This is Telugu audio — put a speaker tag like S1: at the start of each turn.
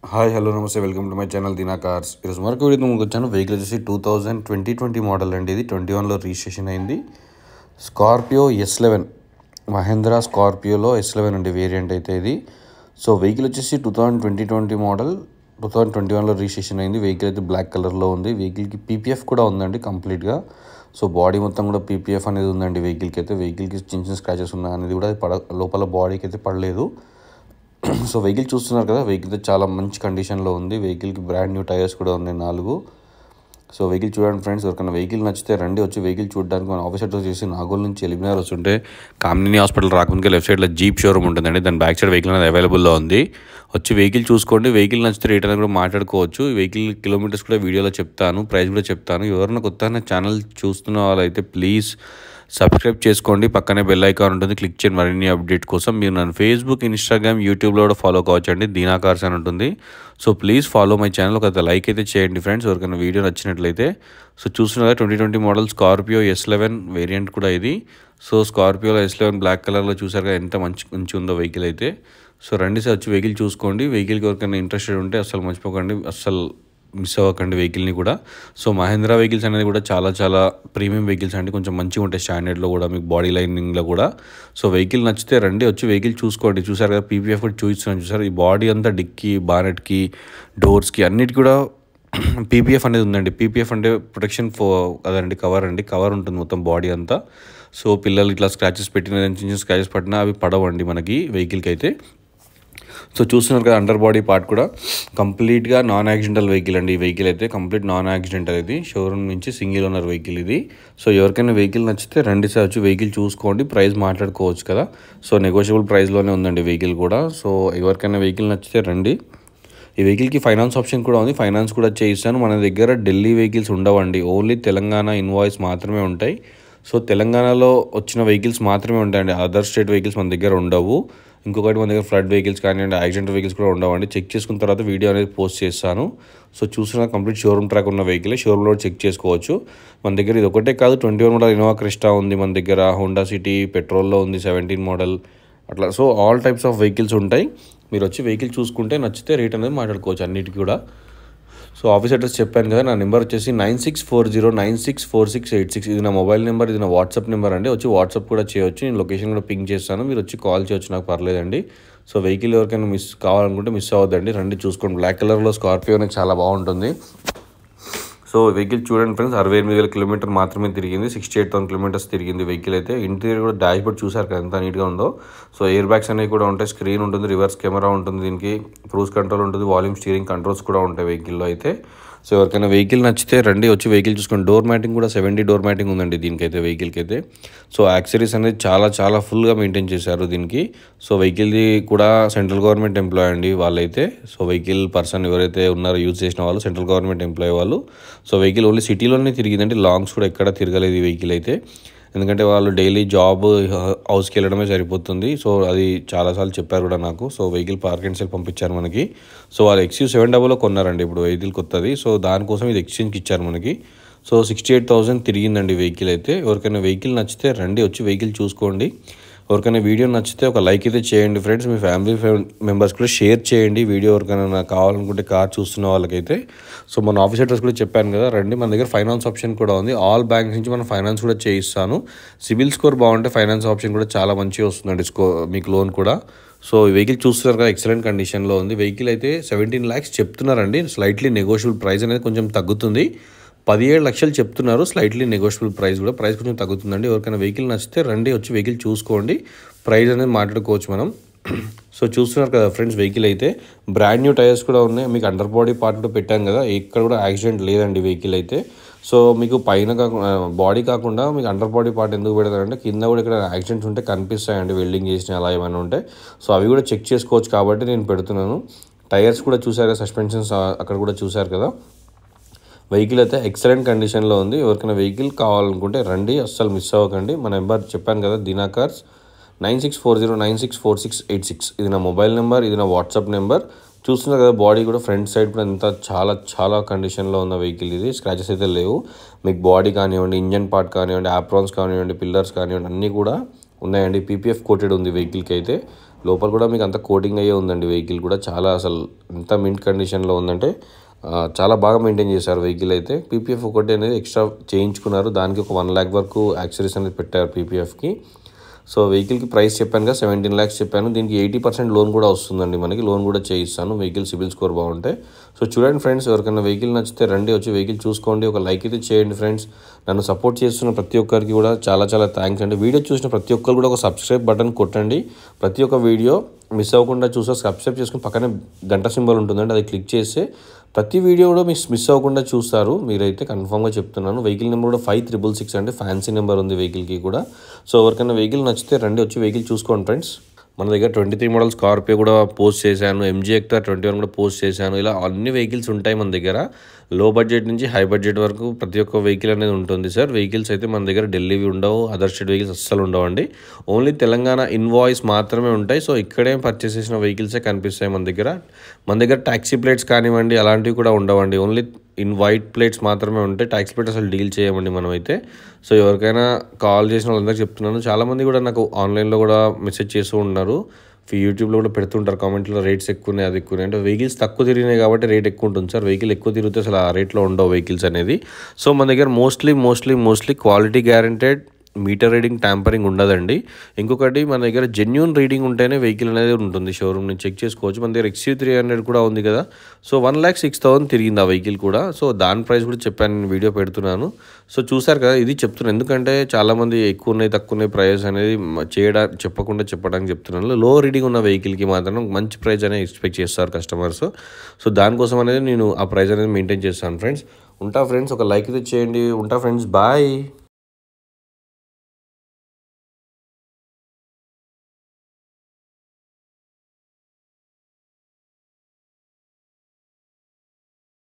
S1: హాయ్ హలో నమస్తే welcome to my channel Deena cars. ఈరోజు మరొక వీడియో ముందుకు వచ్చాను. వెహికల్ వచ్చేసి 2020 మోడల్ అండి. ఇది 21లో రిజిస్ట్రేషన్ అయింది. స్కార్పియో S11 మహేంద్ర స్కార్పియోలో S11 అండి వేరియంట్ అయితే ఇది. సో వెహికల్ వచ్చేసి 2020 మోడల్ 2021లో రిజిస్ట్రేషన్ అయింది. వెహికల్ అయితే బ్లాక్ కలర్లో ఉంది. వెహికల్కి PPF కూడా ఉందండి కంప్లీట్గా. సో బాడీ మొత్తం కూడా PPF అనేది ఉందండి వెహికల్కి అయితే. వెహికల్కి చిన్న చిన్న స్క్రాచెస్ ఉన్నాయి అనేది కూడా లోపల బాడీకి అయితే పడలేదు. సో వెహికల్ చూస్తున్నారు కదా, వెహికల్ అయితే చాలా మంచి కండిషన్లో ఉంది. వెహికల్కి బ్రాండ్ న్యూ టైర్స్ కూడా ఉన్నాయి 4. సో వెహికల్ చూడండి ఫ్రెండ్స్, ఎవరికైనా వెహికల్ నచ్చితే రండి వచ్చి వెహికల్ చూడడానికి. మన ఆఫీస్ అడ్రస్ చేసి నాగోల్ నుంచి ఎలిమినార్ వస్తుంటే కామినీ హాస్పిటల్ రాకముందుకే లెఫ్ట్ సైడ్లో జీప్ షోరూమ్ ఉంటుందండి. దాని బ్యాక్ సైడ్ వెహికల్ అనేది అవైలబుల్లో ఉంది. వచ్చి వెహికల్ చూసుకోండి. వెహికల్ నచ్చితే రేట్ అనేది కూడా మాట్లాడుకోవచ్చు. వెహికల్ కిలోమీటర్స్ కూడా వీడియోలో చెప్తాను, ప్రైస్ కూడా చెప్తాను. ఎవరైనా కొత్త ఛానల్ చూస్తున్న వాళ్ళైతే ప్లీజ్ సబ్స్క్రైబ్ చేసుకోండి. పక్కనే బెల్ ఐకాన్ ఉంటుంది, క్లిక్ చేయండి మరిన్ని అప్డేట్ కోసం. మీరు నన్ను ఫేస్బుక్, ఇన్స్టాగ్రామ్, యూట్యూబ్లో కూడా ఫాలో కావచ్చు అండి. దీనా కార్స్ అని ఉంటుంది. So please follow my channel. ఒక లైక్ అయితే చేయండి ఫ్రెండ్స్ ఎవరికైనా వీడియో నచ్చినట్లయితే. సో చూస్తున్నారు 2020 మోడల్ స్కార్పియో S11 వేరియంట్ కూడా ఇది. సో స్కార్పియోలో S11 బ్లాక్ కలర్లో చూసారుగా ఎంత మంచి ఉందో వెహికల్ అయితే. సో రండి సార్ వచ్చి వెహికల్ చూసుకోండి. వెహికల్కి ఎవరికైనా ఇంట్రెస్టెడ్ ఉంటే అస్సలు మర్చిపోకండి, అస్సలు మిస్ అవ్వకండి వెహికల్ని కూడా. సో మహేంద్ర వెహికల్స్ అనేది కూడా చాలా ప్రీమియం వెహికల్స్ అండి. కొంచెం మంచిగా ఉంటాయి స్టాండర్డ్లో కూడా, మీకు బాడీ లైనింగ్లో కూడా. సో వెహికల్ నచ్చితే రండి వచ్చి వెహికల్ చూసుకోండి. చూసారు కదా PPF కూడా చూపిస్తున్నాను చూసారు. ఈ బాడీ అంతా డిక్కీ, బానెట్కి, డోర్స్కి అన్నిటికీ కూడా PPF అనేది ఉందండి. PPF అంటే ప్రొటెక్షన్ అదండి, కవర్ అండి. కవర్ ఉంటుంది మొత్తం బాడీ అంతా. సో పిల్లలు ఇట్లా స్క్రాచెస్ పెట్టిన చిన్న స్క్రాచెస్ పట్టినా అవి పడవండి మనకి వెహికల్కి అయితే. సో చూస్తున్నారు కదా, అండర్ బాడీ పార్ట్ కూడా కంప్లీట్గా నాన్ యాక్సిడెంటల్ వెహికల్ అండి. ఈ వెహికల్ అయితే కంప్లీట్ నాన్ యాక్సిడెంటల్. ఇది షోరూమ్ నుంచి సింగిల్ ఓనర్ వెహికల్ ఇది. సో ఎవరికైనా వెహికల్ నచ్చితే రండి సార్ వచ్చి వెహికల్ చూసుకోండి. ప్రైస్ మాట్లాడుకోవచ్చు కదా. సో నెగోషియబుల్ ప్రైస్లోనే ఉందండి వెహికల్ కూడా. సో ఎవరికైనా వెహికల్ నచ్చితే రండి. ఈ వెహికల్కి ఫైనాన్స్ ఆప్షన్ కూడా ఉంది, ఫైనాన్స్ కూడా చేయిస్తాను. మన దగ్గర ఢిల్లీ వెహికల్స్ ఉండవండి, ఓన్లీ తెలంగాణ ఇన్వాయిస్ మాత్రమే ఉంటాయి. సో తెలంగాణలో వచ్చిన వెహికల్స్ మాత్రమే ఉంటాయండి, అదర్ స్టేట్ వెహికల్స్ మన దగ్గర ఉండవు. ఇంకొకటి మన దగ్గర ఫ్లడ్ వెహికల్స్ కానివ్వండి, యాక్సిడెంట్ వెహికల్స్ కూడా ఉండవండి. చెక్ చేసుకున్న తర్వాత వీడియో అనేది పోస్ట్ చేస్తాను. సో చూసిన కంప్లీట్ షోరూమ్ ట్రాక్ ఉన్న వెహికల్, షోరూమ్లో చెక్ చేసుకోవచ్చు. మన దగ్గర ఇది ఒకటే కాదు, 21 మోడల్ ఇన్నోవా క్రిస్టా ఉంది మన దగ్గర, హోండా సిటీ పెట్రోల్లో ఉంది 17 మోడల్ అట్లా. So all types of vehicles ఉంటాయి. మీరు వచ్చి వెహికల్ చూసుకుంటే నచ్చితే రేట్ అనేది మాట్లాడుకోవచ్చు అన్నిటికీ కూడా. సో ఆఫీస్ అడ్రస్ చెప్పాను కదా, నా నెంబర్ వచ్చేసి 9640964686. ఇది నా మొబైల్ నెంబర్, ఇది నా వాట్సాప్ నెంబర్ అండి. వచ్చి వాట్సాప్ కూడా చేయొచ్చు, నేను లొకేషన్ కూడా పింక్ చేస్తాను. మీరు వచ్చి కాల్ చేయొచ్చు, నాకు పర్లేదండి. సో వెహికల్ ఎవరికైనా కావాలనుకుంటే మిస్ అవ్వద్దండి, రండి చూసుకోండి. బ్లాక్ కలర్లో స్కార్పియో అనేది చాలా బాగుంటుంది. సో వెహికల్ చూడండి ఫ్రెండ్స్, 68,000 కిలోమీటర్ మాత్రమే తిరిగింది. 68,000 కిలోమీటర్స్ తిరిగింది వెహికల్ అయితే. ఇంటీరియర్ కూడా డాష్ బోర్డ్ చూసారు కదా ఎంత నీట్గా ఉందో. సో ఎయిర్ బ్యాగ్స్ అనేవి కూడా ఉంటాయి, స్క్రీన్ ఉంటుంది, రివర్స్ కెమెరా ఉంటుంది, దీనికి క్రూజ్ కంట్రోల్ ఉంటుంది, వాల్యూమ్ స్టీరింగ్ కంట్రోల్స్ కూడా ఉంటాయి వెహికల్లో అయితే. సో ఎవరికైనా వెహికల్ నచ్చితే రండి వచ్చి వెహికల్ చూసుకోండి. డోర్ మ్యాటింగ్ కూడా 70 డోర్ మ్యాటింగ్ ఉందండి దీనికైతే, వెహికల్కి అయితే. సో యాక్సరీస్ అనేది చాలా ఫుల్గా మెయింటైన్ చేశారు దీనికి. సో వెహికల్ది కూడా సెంట్రల్ గవర్నమెంట్ ఎంప్లాయ్ అండి వాళ్ళైతే. సో వెహికల్ పర్సన్ ఎవరైతే ఉన్నారో యూజ్ చేసిన వాళ్ళు సెంట్రల్ గవర్నమెంట్ ఎంప్లాయ్ వాళ్ళు. సో వెహికల్ ఓన్లీ సిటీలోనే తిరిగిందంటే, లాంగ్స్ కూడా ఎక్కడ తిరగలేదు ఈ వెహికల్ అయితే. ఎందుకంటే వాళ్ళు డైలీ జాబ్ హౌస్కి వెళ్ళడమే సరిపోతుంది. సో అది చాలాసార్లు చెప్పారు కూడా నాకు. So vehicle park and sale పంపించారు మనకి. సో వాళ్ళు XU700 కొన్నారండి ఇప్పుడు వెహికల్ కొత్తది. సో దానికోసం ఇది ఎక్స్చేంజ్కి ఇచ్చారు మనకి. సో 68,000 తిరిగిందండి వెహికల్ అయితే. ఎవరికైనా వెహికల్ నచ్చితే రండి వచ్చి వెహికల్ చూసుకోండి. ఎవరికైనా వీడియో నచ్చితే ఒక లైక్ అయితే చేయండి ఫ్రెండ్స్. మీ ఫ్యామిలీ మెంబర్స్ కూడా షేర్ చేయండి వీడియో. ఎవరికైనా కావాలనుకుంటే కార్ చూస్తున్న వాళ్ళకైతే. సో మన ఆఫీస్ అడ్రస్ కూడా చెప్పాను కదా, రండి. మన దగ్గర ఫైనాన్స్ ఆప్షన్ కూడా ఉంది, ఆల్ బ్యాంక్స్ నుంచి మనం ఫైనాన్స్ కూడా చేయిస్తాను. సిబిల్ స్కోర్ బాగుంటే ఫైనాన్స్ ఆప్షన్ కూడా చాలా మంచిగా వస్తుందండి, మీకు లోన్ కూడా. సో ఈ వెహికల్ చూస్తున్నారు కదా, ఎక్సలెంట్ కండిషన్లో ఉంది. వెహికల్ అయితే 17 lakhs చెప్తున్నారండి. స్లైట్లీ నెగోషియబుల్ ప్రైస్ అనేది కొంచెం తగ్గుతుంది. 17 లక్షలు చెప్తున్నారు, స్లైట్లీ నెగోషియబుల్ ప్రైస్ కూడా. ప్రైస్ కొంచెం తగ్గుతుందండి. ఎవరికైనా వెహికల్ నచ్చితే రండి వచ్చి వెహికల్ చూసుకోండి. ప్రైస్ అనేది మాట్లాడుకోవచ్చు మనం. సో చూస్తున్నారు కదా ఫ్రెండ్స్, వెహికల్ అయితే బ్రాండ్ న్యూ టైర్స్ కూడా ఉన్నాయి. మీకు అండర్ బాడీ పార్ట్ కూడా పెట్టాం కదా, ఇక్కడ కూడా యాక్సిడెంట్ లేదండి వెహికల్ అయితే. సో మీకు పైన కాకుండా బాడీ కాకుండా మీకు అండర్ బాడీ పార్ట్ ఎందుకు పెడతారంటే, కింద కూడా ఇక్కడ యాక్సిడెంట్స్ ఉంటే కనిపిస్తాయండి, వెల్డింగ్ చేసిన అలా ఏమైనా ఉంటే. సో అవి కూడా చెక్ చేసుకోవచ్చు కాబట్టి నేను పెడుతున్నాను. టైర్స్ కూడా చూసారు కదా, సస్పెన్షన్స్ అక్కడ కూడా చూసారు కదా. వెహికల్ అయితే ఎక్సలెంట్ కండిషన్లో ఉంది. ఎవరికైనా వెహికల్ కావాలనుకుంటే రండి, అస్సలు మిస్ అవ్వకండి. మా నెంబర్ చెప్పాను కదా, దీనా కార్స్ 9640964686. ఇది నా మొబైల్ నెంబర్, ఇది నా వాట్సాప్ నెంబర్. చూస్తున్నారు కదా, బాడీ కూడా ఫ్రంట్ సైడ్ కూడా ఎంత చాలా కండిషన్లో ఉన్న వెహికల్ ఇది. స్క్రాచెస్ అయితే లేవు. మీకు బాడీ కానివ్వండి, ఇంజన్ పార్ట్ కానివ్వండి, ఆప్రాన్స్ కానివ్వండి, పిల్లర్స్ కానివ్వండి, అన్నీ కూడా ఉన్నాయండి. PPF కోటెడ్ ఉంది వెహికల్కి అయితే. లోపల కూడా మీకు అంత కోటింగ్ అయ్యే ఉందండి. వెహికల్ కూడా చాలా అసలు ఎంత మింట్ కండిషన్లో ఉందంటే చాలా బాగా మెయింటైన్ చేశారు వెహికల్ అయితే. పీపీఎఫ్ ఒకటి అనేది ఎక్స్ట్రా చేయించుకున్నారు, దానికి ఒక 1 lakh వరకు యాక్సరీస్ అనేది పెట్టారు పీపీఎఫ్కి. సో వెహికల్కి ప్రైస్ చెప్పాను కదా 17 lakhs చెప్పాను. దీనికి 80% లోన్ కూడా వస్తుందండి, మనకి లోన్ కూడా చేయిస్తాను వెహికల్ సిబిల్ స్కోర్ బాగుంటే. సో చూడండి ఫ్రెండ్స్, ఎవరికైనా వెహికల్ నచ్చితే రండి, వచ్చి వెహికల్ చూసుకోండి, ఒక లైక్ అయితే చేయండి ఫ్రెండ్స్. నన్ను సపోర్ట్ చేస్తున్న ప్రతి ఒక్కరికి కూడా చాలా చాలా థ్యాంక్స్ అండి. వీడియో చూసిన ప్రతి ఒక్కరు కూడా ఒక సబ్స్క్రైబ్ బటన్ కొట్టండి. ప్రతి ఒక్క వీడియో మిస్ అవ్వకుండా చూస్తే సబ్స్క్రైబ్ చేసుకుని పక్కనే గంట సింబల్ ఉంటుందండి, అది క్లిక్ చేస్తే ప్రతి వీడియో కూడా మిస్ అవ్వకుండా చూస్తారు. మీరైతే కన్ఫామ్గా చెప్తున్నాను. వెహికల్ నెంబర్ కూడా 5666 అండి, ఫ్యాన్సీ నెంబర్ ఉంది వెహికల్కి కూడా. సో ఎవరికైనా వెహికల్ నచ్చితే రండి, వచ్చి వెహికల్ చూసుకోండి ఫ్రెండ్స్. మన దగ్గర 23 మోడల్ స్కార్పియో కూడా పోస్ట్ చేశాను, ఎంజీ హెక్టర్ 21 కూడా పోస్ట్ చేశాను. ఇలా అన్ని వెహికల్స్ ఉంటాయి మన దగ్గర. లో బడ్జెట్ నుంచి హై బడ్జెట్ వరకు ప్రతి ఒక్క వెహికల్ అనేది ఉంటుంది సార్. వెహికల్స్ అయితే మన దగ్గర ఢిల్లీవి ఉండవు, అదర్ స్టేట్ వెహికల్స్ అస్సలు ఉండవండి. ఓన్లీ తెలంగాణ ఇన్వాయిస్ మాత్రమే ఉంటాయి. సో ఇక్కడే పర్చేస్ చేసిన వెహికల్సే కనిపిస్తాయి మన దగ్గర. మన దగ్గర ట్యాక్సీ ప్లేట్స్ కానివ్వండి అలాంటివి కూడా ఉండవండి, ఓన్లీ ఇన్ వైట్ ప్లేట్స్ మాత్రమే ఉంటాయి. ట్యాక్సీ ప్లేట్ అసలు డీల్ చేయమండి మనమైతే. సో ఎవరికైనా కాల్ చేసిన వాళ్ళందరికీ చెప్తున్నాను. చాలామంది కూడా నాకు ఆన్లైన్లో కూడా మెసేజ్ చేస్తూ ఉన్నారు, యూట్యూబ్లో కూడా పెడుతుంటారు కామెంట్లో, రేట్స్ ఎక్కువనే అది ఎక్కువనే అంటే. వెహికల్స్ తక్కువ తిరిగినాయి కాబట్టి రేట్ ఎక్కువ ఉంటుంది సార్. వెహికల్ ఎక్కువ తిరిగితే అసలు ఆ రేట్లో ఉండవు వెహికల్స్ అనేది. సో మన దగ్గర mostly quality guaranteed, meter reading, tampering ఉండదండి. ఇంకొకటి మన దగ్గర జెన్యూన్ రీడింగ్ ఉంటేనే వెహికల్ అనేది ఉంటుంది, షోరూమ్ నుంచి చెక్ చేసుకోవచ్చు. మన దగ్గర XU300 కూడా ఉంది కదా. సో 1,06,000 తిరిగింది ఆ వెహికల్ కూడా. సో దాని ప్రైస్ కూడా చెప్పాను, నేను వీడియో పెడుతున్నాను. సో చూసారు కదా, ఇది చెప్తున్నాను ఎందుకంటే చాలామంది ఎక్కువ ఉన్నాయి తక్కువ ఉన్నాయి ప్రైస్ అనేది చెప్పడానికి చెప్తున్నాను. లో రీడింగ్ ఉన్న వెహికల్కి మాత్రం మంచి ప్రైస్ అనేది ఎక్స్పెక్ట్ చేస్తారు కస్టమర్స్. సో దానికోసం అనేది నేను ఆ ప్రైస్ అనేది మెయింటైన్ చేస్తాను ఫ్రెండ్స్. ఉంటా ఫ్రెండ్స్, ఒక లైక్ అయితే చేయండి. ఉంటా ఫ్రెండ్స్, బాయ్.